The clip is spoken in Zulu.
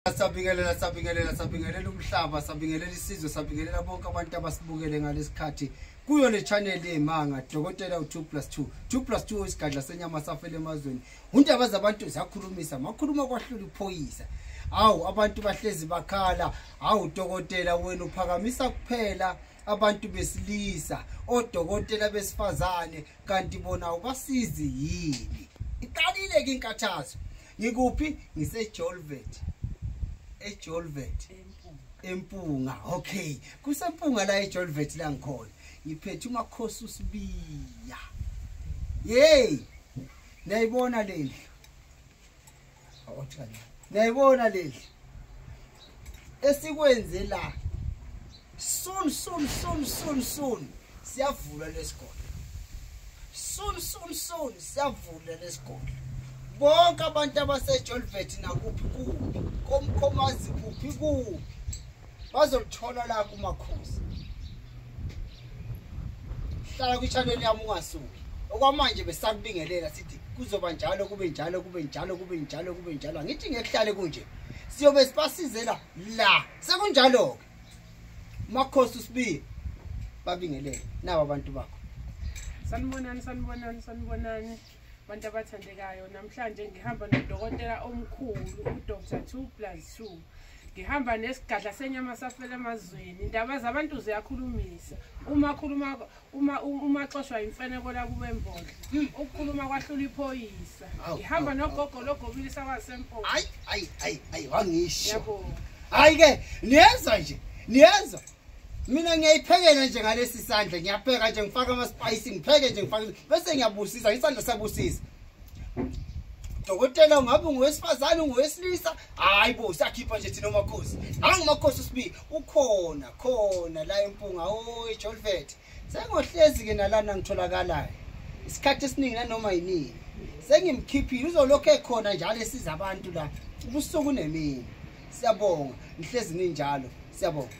Sabingelela umhlaba, sabingelela isizwe, sabingelela bonke abantu abasibukele ngalesikhathi kuyo le channel emanga dokotela u2+2 2+2 isigadla senyama safele emazweni. Undaba zabantu ziyakhulumisa, makhuluma kwahlula iphoyisa. Awu abantu bahlezi bakhala, awu dokotela wena uphakamisa kuphela abantu besilisa, odokotela besifazane kanti bona ubasizi yini? Iqalile ke inkathazo. Ngikuphi? Ngise-Jolvet. Ejolvet empunga. Okay, kusempunga la ejolvet la ngikhona. Ngiphethe uMakhosi uSibiya. Yey, nayibona leli. Awuthanda. Nayibona leli. Esikwenze la. Soon siyavula lesikole. Soon siyavula lesikole. Bonke abantu abasejolvet nakuphi kuphi komkhomazi kuphi kuphi bazolithola la kuMakhosi. Hlala kwi-channel yami ungasuki. Okwamanje besakubingelela sithi kuzoba njalo kube njalo kube njalo kube njalo kube njalo. Ngithi ngekuhlale kunje siyobe sibasizela la sekunjalo ke. Makhosi uSibiya babingelele naba abantu bakho. Sanibonani bantu abathandekayo. Namhlanje ngihamba nodokotela omkhulu uDr 2+2. Ngihamba nesigadla senyama safele emazweni. Indaba zabantu ziyakhulumisa. Uma xoshwa imfeneko la kube mbodla. Ukukhuluma kwahlula iphoyisa. Ngihamba nogogo logobilisa kwaSempo. Hayi wangisho. Yabo. Hayi ke niyeza. Mina ngiyayiphekela nje ngalesi sandla, ngiyapheka nje ngifaka ama spice, ngipheke nje ngifaka bese ngiyabusisa isandla sabusisa. Dokotela ungabe ungowesifazane ungowesilisa? Hayi bo, siyakhipha nje thina uMakhosi. Angimakhosi uSibiya khona la empunga ejolvet. Sengohlezi ke nalana ngitholakalayo. Isikhathi esiningi nanoma yini. Sengimkhiphile uzolokho ekhona njalo esiza abantu la. Ubusuku nemini. Siyabonga, nihlezi ninjalo. Siyabonga.